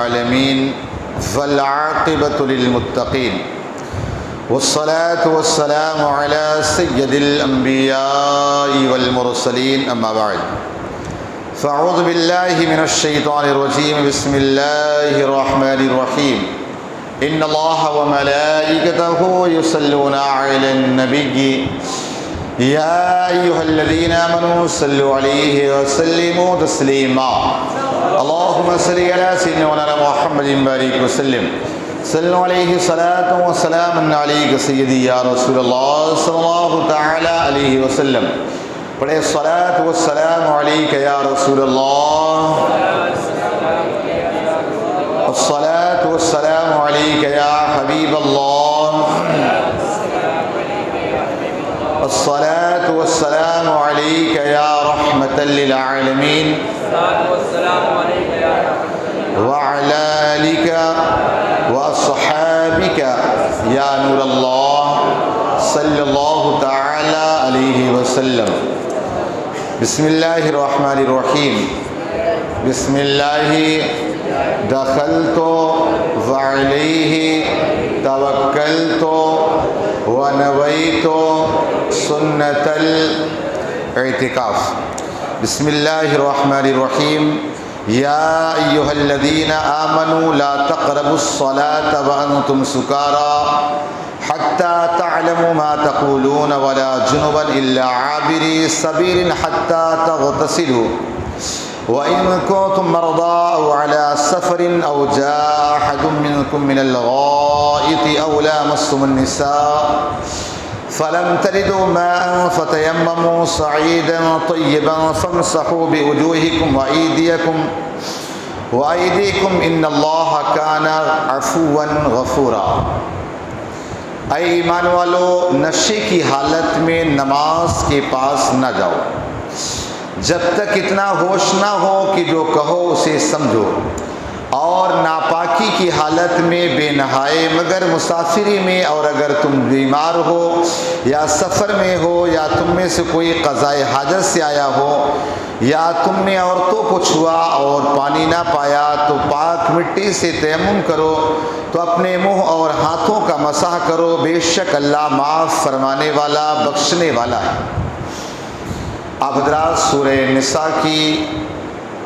العالمين والعاقبة للمتقين والصلاة والسلام على سيد الأنبياء والمرسلين أما بعد فأعوذ بالله من الشيطان الرجيم بسم الله الرحمن الرحيم إن الله وملائكته يصلون على النبي يا أيها الذين آمنوا صلوا عليه وسلموا تسليما اللهم صل على سيدنا محمد بارك وسلم صلوا عليه صلاة وسلام عليك سيدي يا رسول الله صلى الله تعالى عليه وسلم پڑھے الصلاة والسلام عليك يا رسول الله الصلاة والسلام عليك يا حبيب الله الصلاة والسلام عليك يا رحمة للعالمين وعلى آلك وأصحابك يا نور الله صلى الله تعالى عليه وسلم بسم الله الرحمن الرحيم بسم الله دخلت وعليه توكلت ونويت سنة الاعتكاف بسم الله الرحمن الرحيم يا أيها الذين آمنوا لا تقربوا الصلاة وأنتم سكارى حتى تعلموا ما تقولون ولا جنبا إلا عابري سبيل حتى تغتسلوا وإن كنتم مرضى أو على سفر أو جاء أحد منكم من الغائط أو لامستم النساء فلم تجدوا ماء فتيمموا صعيدا طيبا فامسحوا بوجوهكم وأيديكم إن الله كان عفوا غفورا اے ایمان والو، نشے کی حالت میں نماز کے پاس نہ جاؤ جب تک اتنا ہوش نہ ہو کہ جو کہو اسے سمجھو، اور ناپاکی کی حالت میں بے نہائے مگر مسافری میں، اور اگر تم بیمار ہو یا سفر میں ہو یا تم میں سے کوئی قضائے حاجت سے آیا ہو یا تم نے عورتوں کو چھوا اور پانی نہ پایا تو پاک مٹی سے تیمم کرو تو اپنے منہ اور ہاتھوں کا مسح کرو، بے شک اللہ معاف فرمانے والا بخشنے والا ہے۔ آپ حضرات سورہ نساء کی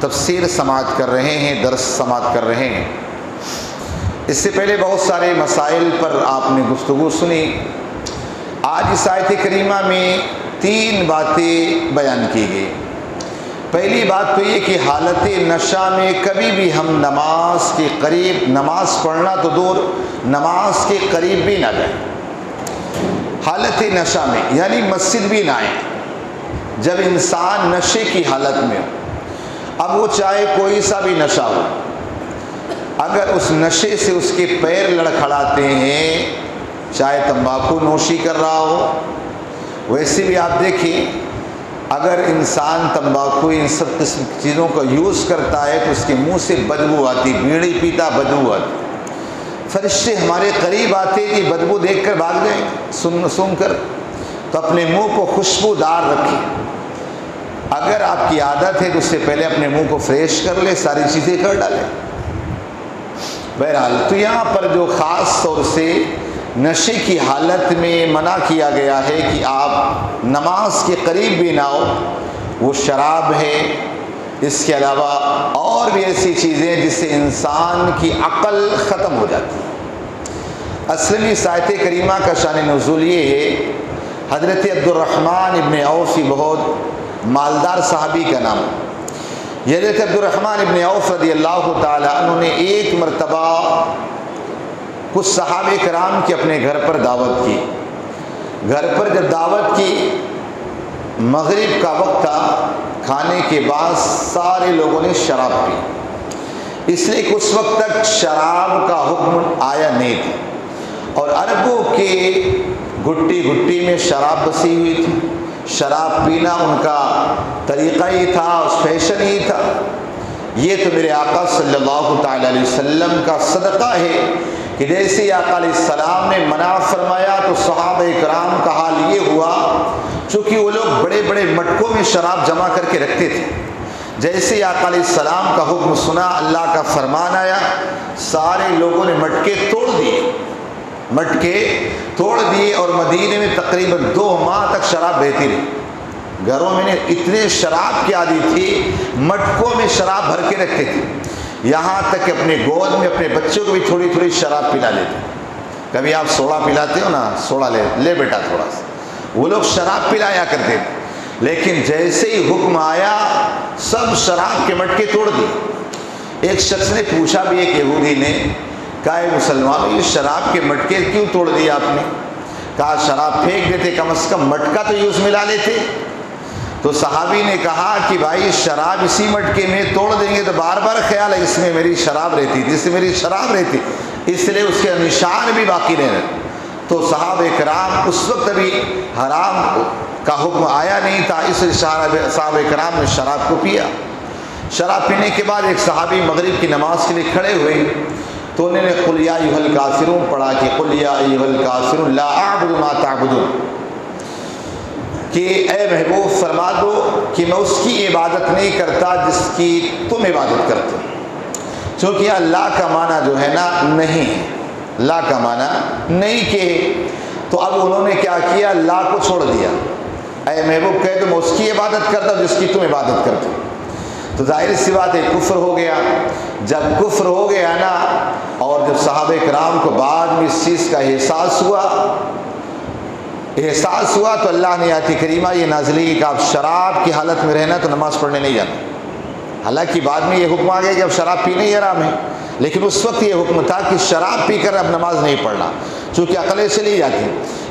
تفسیر سماعت کر رہے ہیں، درس سماعت کر رہے ہیں۔ اس سے پہلے بہت سارے مسائل پر آپ نے گفتگو سنی۔ آج اس آیت کریمہ میں 3 باتیں بیان کی گئی۔ پہلی بات تو یہ کہ حالت نشہ میں کبھی بھی ہم نماز کے قریب، نماز پڑھنا تو دور، نماز کے قریب بھی نہ جائیں۔ حالت نشہ میں یعنی مسجد بھی نہ آئیں جب انسان نشے کی حالت میں ہو، اب وہ چاہے کوئی سا بھی نشہ ہو، اگر اس نشے سے اس کے پیر لڑکھڑاتے ہیں، چاہے تمباکو نوشی کر رہا ہو، ویسے بھی آپ دیکھیں اگر انسان تمباکو ان سب قسم کی چیزوں کا یوز کرتا ہے تو اس کے منہ سے بدبو آتی، بیڑی پیتا بدبو آتی، فرشتے ہمارے قریب آتے کہ بدبو دیکھ کر بھاگ جائیں سن کر، تو اپنے منہ کو خوشبودار رکھیں۔ اگر آپ کی عادت ہے تو اس سے پہلے اپنے منہ کو فریش کر لے، ساری چیزیں کر ڈالیں۔ بہرحال تو یہاں پر جو خاص طور سے نشے کی حالت میں منع کیا گیا ہے کہ آپ نماز کے قریب بھی نہ ہو، وہ شراب ہے، اس کے علاوہ اور بھی ایسی چیزیں جس سے انسان کی عقل ختم ہو جاتی ہے۔ اصل میں اس آیت کریمہ کا شان نزول یہ ہے، حضرت عبدالرحمن ابن عوف بہت مالدار صحابی کا نام، یہ حضرت عبدالرحمن ابن عوف رضی اللہ تعالیٰ عنہ نے ایک مرتبہ کچھ صحابہ کرام کی اپنے گھر پر دعوت کی۔ گھر پر جب دعوت کی، مغرب کا وقت تھا، کھانے کے بعد سارے لوگوں نے شراب پی، اس لیے کہ اس وقت تک شراب کا حکم آیا نہیں تھا، اور عربوں کے گھٹی گھٹی میں شراب بسی ہوئی تھی، شراب پینا ان کا طریقہ ہی تھا، فیشن ہی تھا۔ یہ تو میرے آقا صلی اللہ تعالیٰ علیہ وسلم کا صدقہ ہے کہ جیسے آقا علیہ السلام نے منع فرمایا تو صحابہ کرام کا حال یہ ہوا، چونکہ وہ لوگ بڑے بڑے مٹکوں میں شراب جمع کر کے رکھتے تھے، جیسے آقا علیہ السلام کا حکم سنا، اللہ کا فرمان آیا سارے لوگوں نے مٹکے توڑ دیے اور مدینے میں تقریباً 2 ماہ تک شراب بہتی رہی. گھروں میں اتنے شراب کی عادی تھی، مٹکوں میں شراب بھر کے رکھتے تھے، یہاں تک کہ اپنے گود میں اپنے بچوں کو بھی تھوڑی تھوڑی شراب پلا لیتے. کبھی آپ سوڈا پلاتے ہو نا، سوڈا لے بیٹا تھوڑا سا، وہ لوگ شراب پلایا کرتے تھے. لیکن جیسے ہی حکم آیا سب شراب کے مٹکے توڑ دیے. ایک شخص نے پوچھا بھی، ایک یہودی نے کہا، اے مسلمان، یہ شراب کے مٹکے کیوں توڑ دیے آپ نے؟ کہا شراب پھینک دیتے، کم از کم مٹکا تو یوز ملا لیتے. تو صحابی نے کہا کہ بھائی شراب اسی مٹکے میں توڑ دیں گے تو بار بار خیال ہے اس میں میری شراب رہتی تھی، اس میں میری شراب رہتی، اس لیے اس کے نشان بھی باقی نہیں رہے. تو صحابہ کرام اس وقت ابھی حرام کا حکم آیا نہیں تھا، اس لیے صحابہ کرام نے شراب کو پیا. شراب پینے کے بعد ایک صحابی مغرب کی نماز کے لیے کھڑے ہوئے تو انہوں نے قل یا ایھا الکافرون پڑھا کہ قل یا ایھا الکافرون لا اعبد ما تعبدون، کہ اے محبوب فرما دو کہ میں اس کی عبادت نہیں کرتا جس کی تم عبادت کرتے ہو. چونکہ اللہ کا معنی جو ہے نا نہیں، اللہ کا معنی نہیں کہ، تو اب انہوں نے کیا کیا، اللہ کو چھوڑ دیا. اے محبوب کہہ دو میں اس کی عبادت کرتا ہوں جس کی تم عبادت کرتے ہو. تو ظاہر سی بات ہے کفر ہو گیا. جب کفر ہو گیا نا، اور جب صحابہ کرام کو بعد میں اس چیز کا احساس ہوا تو اللہ نے آیت کریمہ یہ نازل کی کہ آپ شراب کی حالت میں رہنا تو نماز پڑھنے نہیں جانا. حالانکہ بعد میں یہ حکم آ گیا کہ اب شراب پینا ہی حرام ہے، لیکن اس وقت یہ حکم تھا کہ شراب پی کر اب نماز نہیں پڑھنا، چونکہ عقلیں چلی جاتی.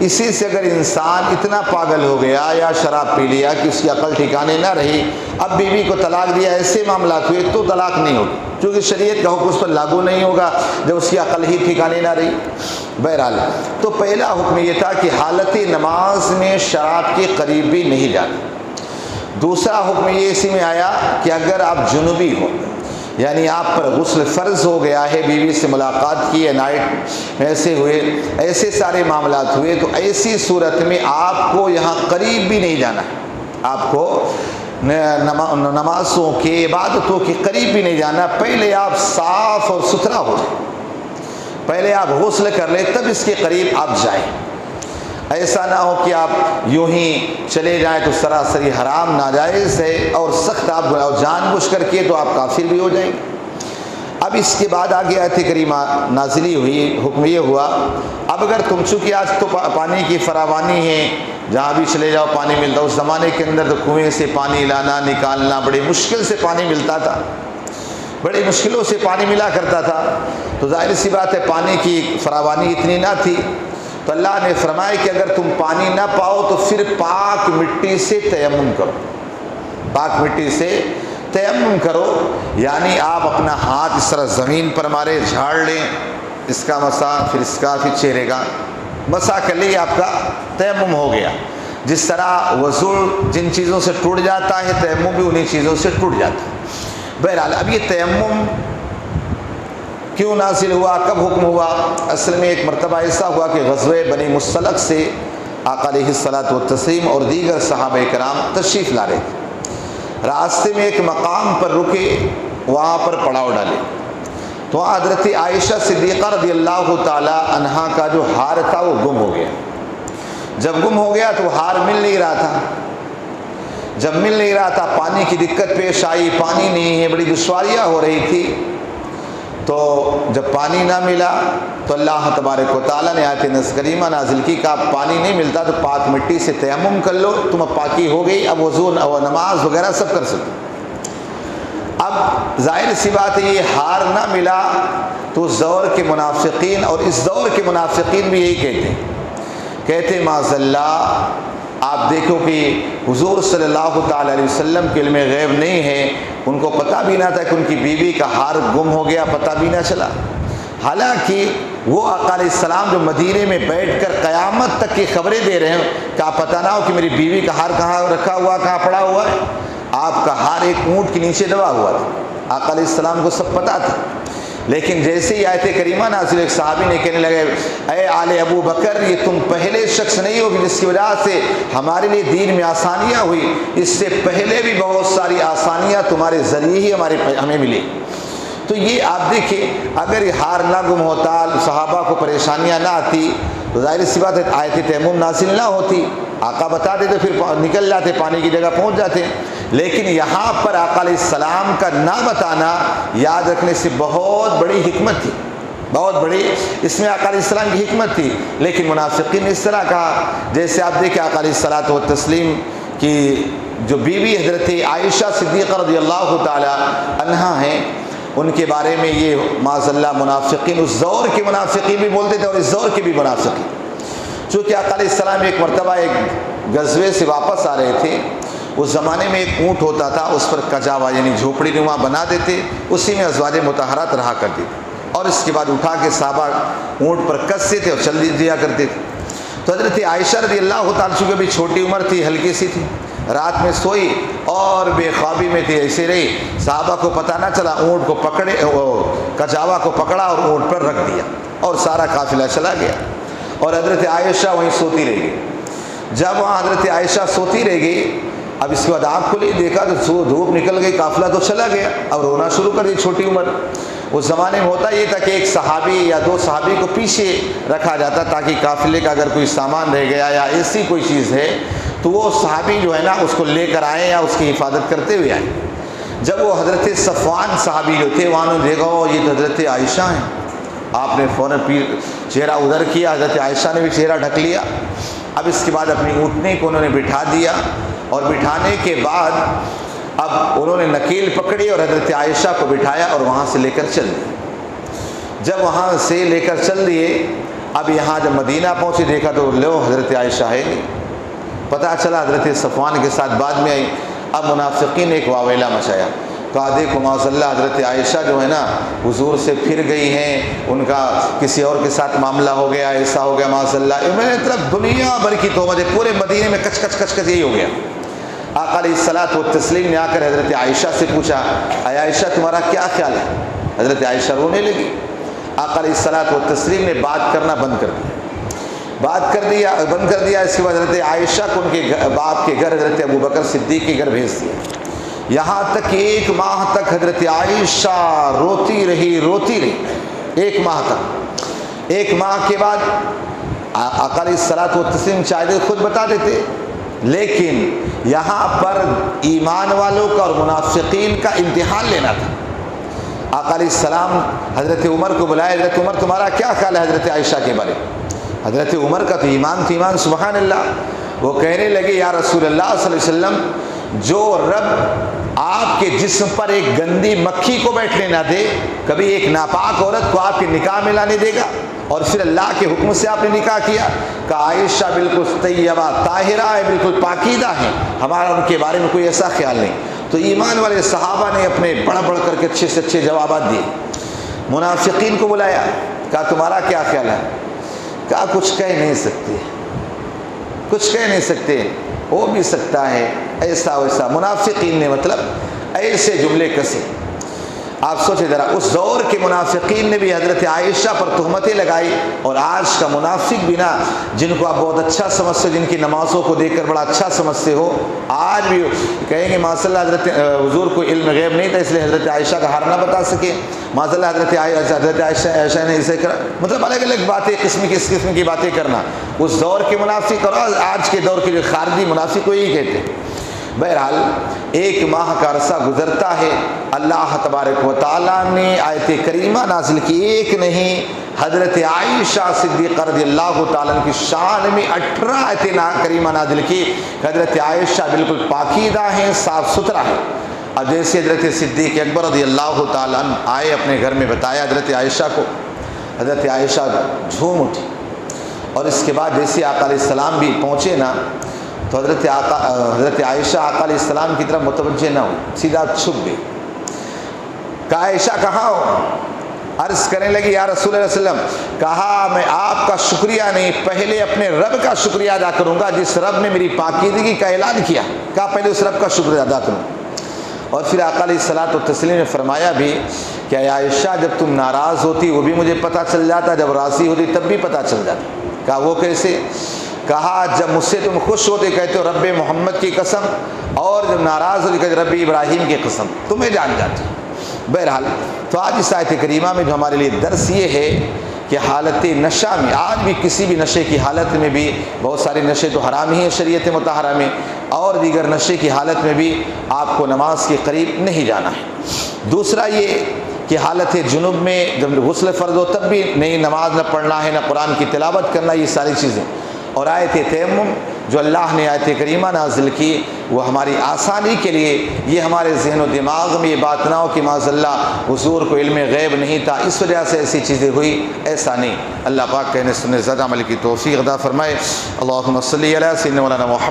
اسی سے اگر انسان اتنا پاگل ہو گیا یا شراب پی لیا کہ اس کی عقل ٹھکانے نہ رہی، اب بیوی کو طلاق دیا، ایسے معاملات ہوئے تو طلاق نہیں ہوگی، کیونکہ شریعت کا حکم اس پر لاگو نہیں ہوگا جب اس کی عقل ہی ٹھکانے نہ رہی. بہرحال تو پہلا حکم یہ تھا کہ حالت نماز میں شراب کے قریب بھی نہیں جانا. دوسرا حکم یہ اسی میں آیا کہ اگر آپ جنوبی ہو، یعنی آپ پر غسل فرض ہو گیا ہے، بیوی سے ملاقات کی ہے، نائٹ ایسے ہوئے، ایسے سارے معاملات ہوئے، تو ایسی صورت میں آپ کو یہاں قریب بھی نہیں جانا. آپ کو نمازوں کے عبادتوں کے قریب بھی نہیں جانا. پہلے آپ صاف اور ستھرا ہو جائیں، پہلے آپ غسل کر لیں تب اس کے قریب آپ جائیں. ایسا نہ ہو کہ آپ یوں ہی چلے جائیں تو سراسری حرام ناجائز ہے اور سخت آپ جان بوجھ کر کے تو آپ کافر بھی ہو جائیں گے. اب اس کے بعد آگے آیت کریمہ نازلی ہوئی، حکم یہ ہوا اب اگر تم، چونکہ آج تو پانی کی فراوانی ہے، جہاں بھی چلے جاؤ پانی ملتا. اس زمانے کے اندر تو کنویں سے پانی لانا نکالنا بڑی مشکل سے پانی ملتا تھا، بڑی مشکلوں سے پانی ملا کرتا تھا. تو ظاہر سی بات ہے پانی کی فراوانی اتنی نہ تھی، تو اللہ نے فرمایا کہ اگر تم پانی نہ پاؤ تو پھر پاک مٹی سے تیمم کرو. پاک مٹی سے تیمم کرو، یعنی آپ اپنا ہاتھ اس طرح زمین پر مارے، جھاڑ لیں، اس کا مسا، پھر اس کا، پھر چہرے کا مسا کر لیں، آپ کا تیمم ہو گیا. جس طرح وضو جن چیزوں سے ٹوٹ جاتا ہے، تیمم بھی انہی چیزوں سے ٹوٹ جاتا ہے. بہرحال اب یہ تیمم کیوں نازل ہوا، کب حکم ہوا؟ اصل میں ایک مرتبہ ایسا ہوا کہ غزوہ بنی مصطلق سے آقا علیہ الصلوۃ والتسلیم اور دیگر صحابہ کرام تشریف لا رہے تھے. راستے میں ایک مقام پر رکے، وہاں پر پڑاؤ ڈالے. تو وہاں حضرت عائشہ صدیقہ رضی اللہ تعالی عنہا کا جو ہار تھا وہ گم ہو گیا. جب گم ہو گیا تو ہار مل نہیں رہا تھا. جب مل نہیں رہا تھا، پانی کی دقت پیش آئی، پانی نہیں ہے، بڑی دشواریاں ہو رہی تھی. تو جب پانی نہ ملا تو اللہ تبارک و تعالیٰ نے آیت کریمہ نازل کی کہ اب پانی نہیں ملتا تو پاک مٹی سے تیمم کر لو، تم اب پاکی ہو گئی، اب وضو اور نماز وغیرہ سب کر سکتے. اب ظاہر سی بات ہے یہ ہار نہ ملا تو اس دور کے منافقین، اور اس دور کے منافقین بھی یہی کہتے معاذ اللہ. آپ دیکھو کہ حضور صلی اللہ تعالی علیہ وسلم کے علم غیب نہیں ہے، ان کو پتہ بھی نہ تھا کہ ان کی بیوی کا ہار گم ہو گیا، پتہ بھی نہ چلا. حالانکہ وہ آقا علیہ السلام جو مدینے میں بیٹھ کر قیامت تک کی خبریں دے رہے ہیں کہ آپ پتہ نہ ہو کہ میری بیوی کا ہار کہاں رکھا ہوا، کہاں پڑا ہوا ہے. آپ کا ہار ایک اونٹ کے نیچے دبا ہوا تھا، آقا علیہ السلام کو سب پتہ تھا. لیکن جیسے ہی آیت کریمہ نازل، ایک صحابی نے کہنے لگے اے آل ابو بکر، یہ تم پہلے شخص نہیں ہو جس کی وجہ سے ہمارے لیے دین میں آسانیاں ہوئی، اس سے پہلے بھی بہت ساری آسانیاں تمہارے ذریعے ہی ہمیں ملی. تو یہ آپ دیکھیں اگر یہ ہار نہ گم ہوتا، صحابہ کو پریشانیاں نہ آتی تو ظاہر سی بات ہے آیت تیمم نازل نہ ہوتی، آقا بتا دیتے پھر نکل جاتے، پانی کی جگہ پہنچ جاتے۔ لیکن یہاں پر آقا علیہ السلام کا نہ بتانا یاد رکھنے سے بہت بڑی حکمت تھی، بہت بڑی اس میں آقا علیہ السلام کی حکمت تھی۔ لیکن منافقین نے اس طرح کہا، جیسے آپ دیکھیں آقا علیہ الصلوۃ والتسلیم کی جو بیوی حضرت عائشہ صدیقہ رضی اللہ تعالی عنہا ہیں، ان کے بارے میں یہ معاذ اللہ منافقین، اس دور کے منافقین بھی بولتے تھے اور اس دور کے بھی منافقین، چونکہ آقا علیہ السلام ایک مرتبہ ایک غزوے سے واپس آ رہے تھے، اس زمانے میں ایک اونٹ ہوتا تھا، اس پر کجاوا یعنی جھوپڑی نما بنا دیتے، اسی میں ازواج مطہرات رہا کرتی تھی، اور اس کے بعد اٹھا کے صحابہ اونٹ پر کستے تھے اور چل دیا کرتے تھے۔ تو حضرت عائشہ رضی اللہ تعالیٰ چونکہ بھی چھوٹی عمر تھی، ہلکی سی تھی، رات میں سوئی اور بے خوابی میں تھی، ایسے رہی، صحابہ کو پتہ نہ چلا، اونٹ کو پکڑے، کجاوا کو پکڑا اور اونٹ پر رکھ دیا اور سارا قافلہ چلا گیا، اور حضرت عائشہ وہیں سوتی رہ گئی۔ جب وہاں حضرت عائشہ سوتی رہ گئی، اب اس کے بعد آنکھ کھلی، دیکھا تو دھوپ نکل گئی، قافلہ تو چلا گیا، اب رونا شروع کر دی، چھوٹی عمر۔ اس زمانے میں ہوتا یہ تھا کہ ایک صحابی یا دو صحابی کو پیچھے رکھا جاتا تاکہ قافلے کا اگر کوئی سامان رہ گیا یا ایسی کوئی چیز ہے تو وہ صحابی جو ہے نا اس کو لے کر آئیں یا اس کی حفاظت کرتے ہوئے آئیں۔ جب وہ حضرت صفوان صحابی جو تھے وہاں نے دیکھا یہ تو حضرت عائشہ ہیں، آپ نے فوراً چہرہ ادھر کیا، حضرت عائشہ نے بھی چہرہ ڈھک لیا۔ اب اس کے بعد اپنی اونٹنی کو انہوں نے بٹھا دیا، اور بٹھانے کے بعد اب انہوں نے نکیل پکڑی اور حضرت عائشہ کو بٹھایا اور وہاں سے لے کر چل دیے۔ جب وہاں سے لے کر چل دیے، اب یہاں جب مدینہ پہنچے دیکھا تو لو حضرت عائشہ ہے نہیں، پتہ چلا حضرت صفوان کے ساتھ بعد میں آئی۔ اب منافقین نے ایک واویلا مچایا، کہا دیکھو معاذ اللہ حضرت عائشہ جو ہے نا حضور سے پھر گئی ہیں، ان کا کسی اور کے ساتھ معاملہ ہو گیا، ایسا ہو گیا معاذ اللہ۔ میں نے طرف دنیا بھر کی تہمتیں، پورے مدینے میں کچ کچ کچ کچ یہی ہو گیا۔ آقا علیہ الصلوۃ والتسلیم نے آ کر حضرت عائشہ سے پوچھا، اے عائشہ تمہارا کیا خیال ہے؟ حضرت عائشہ رونے لگی۔ آقا علیہ الصلوۃ والتسلیم نے بات کرنا بند کر دیا، اس کے بعد حضرت عائشہ کو ان کے باپ کے گھر حضرت ابوبکر صدیق کے گھر بھیج دیا۔ یہاں تک کہ 1 ماہ تک حضرت عائشہ روتی رہی، ایک ماہ تک۔ 1 ماہ کے بعد آقا علیہ الصلوۃ والتسلیم چاہتے خود بتا دیتے، لیکن یہاں پر ایمان والوں کا اور منافقین کا امتحان لینا تھا۔ آقا علیہ السلام حضرت عمر کو بلائے، حضرت عمر تمہارا کیا خیال ہے حضرت عائشہ کے بارے میں؟ حضرت عمر کا تو ایمان سبحان اللہ۔ وہ کہنے لگے یا رسول اللہ صلی اللہ علیہ وسلم، جو رب آپ کے جسم پر ایک گندی مکھی کو بیٹھنے نہ دے، کبھی ایک ناپاک عورت کو آپ کے نکاح میں لانے دے گا، اور پھر اللہ کے حکم سے آپ نے نکاح کیا۔ کہ عائشہ بالکل طیبہ طاہرہ ہے، بالکل پاکیزہ ہیں، ہمارا ان کے بارے میں کوئی ایسا خیال نہیں۔ تو ایمان والے صحابہ نے اپنے بڑھ کر کے اچھے سے اچھے جوابات دیے۔ منافقین کو بلایا، کہا تمہارا کیا خیال ہے؟ کہا کچھ کہہ نہیں سکتے، ہو بھی سکتا ہے ایسا ویسا۔ منافقین نے مطلب ایسے جملے کسے۔ آپ سوچیں ذرا، اس دور کے منافقین نے بھی حضرت عائشہ پر تہمتیں لگائی، اور آج کا منافق بھی نا، جن کو آپ بہت اچھا سمجھتے ہو، جن کی نمازوں کو دیکھ کر بڑا اچھا سمجھتے ہو، آج بھی کہیں گے ماشاء اللہ حضرت حضور کو علم غیب نہیں تھا اس لیے حضرت عائشہ کا حال نہ بتا سکے، ماشاء اللہ حضرت عائشہ نے اسے کرا، مطلب الگ الگ باتیں، اس قسم کی باتیں کرنا۔ اس دور کے منافق اور آج کے دور کے جو خارجی منافق کو یہی کہتے ہیں۔ بہرحال 1 ماہ کا عرصہ گزرتا ہے، اللہ تبارک و تعالیٰ نے آیت کریمہ نازل کی، ایک نہیں حضرت عائشہ صدیقہ رضی اللہ تعالیٰ کی شان میں 18 آیت کریمہ نازل کی۔ حضرت عائشہ بالکل پاکیزہ ہیں، صاف ستھرا ہے۔ اب جیسے حضرت صدیق اکبر رضی اللہ تعالیٰ آئے اپنے گھر میں، بتایا حضرت عائشہ کو، حضرت عائشہ جھوم اٹھی، اور اس کے بعد جیسے آقا علیہ السلام بھی پہنچے نا، تو حضرت عائشہ آقا علیہ السلام کی طرف متوجہ نہ ہوئی، سیدھا چھپ گئی۔ کہا عائشہ کہاں ہو؟ عرض کرنے لگی یا رسول اللہ صلی اللہ علیہ وسلم، کہا میں آپ کا شکریہ نہیں، پہلے اپنے رب کا شکریہ ادا کروں گا جس رب نے میری پاکیزگی کا اعلان کیا۔ کہا پہلے اس رب کا شکریہ ادا کروں۔ اور پھر آقا علیہ الصلوۃ والتسلیم نے فرمایا بھی کہ اے عائشہ جب تم ناراض ہوتی وہ بھی مجھے پتہ چل جاتا، جب راضی ہوتی تب بھی پتہ چل جاتا۔ کہا وہ کیسے؟ کہا جب مجھ سے تم خوش ہوتے کہتے ہو رب محمد کی قسم، اور جب ناراض ہوتے کہتے رب ابراہیم کی قسم، تمہیں جان جاتی۔ بہرحال تو آج اس آیت کریمہ میں جو ہمارے لیے درس یہ ہے کہ حالت نشہ میں، آج بھی کسی بھی نشے کی حالت میں بھی، بہت سارے نشے تو حرام ہی ہیں شریعت مطہرہ میں، اور دیگر نشے کی حالت میں بھی آپ کو نماز کے قریب نہیں جانا ہے۔ دوسرا یہ کہ حالت جنوب میں جب غسل فرض ہو تب بھی نہیں نماز نہ پڑھنا ہے، نہ قرآن کی تلاوت کرنا، یہ ساری چیزیں۔ اور آیت تیمم جو اللہ نے آیت کریمہ نازل کی وہ ہماری آسانی کے لیے، یہ ہمارے ذہن و دماغ میں یہ بات نہ ہو کہ معاذ اللہ حضور کو علم غیب نہیں تھا اس وجہ سے ایسی چیزیں ہوئی، ایسا نہیں۔ اللہ پاک کہنے سننے زیادہ عمل کی توفیق عطا فرمائے۔ اللہم صلی علی سیدنا مولانا محمد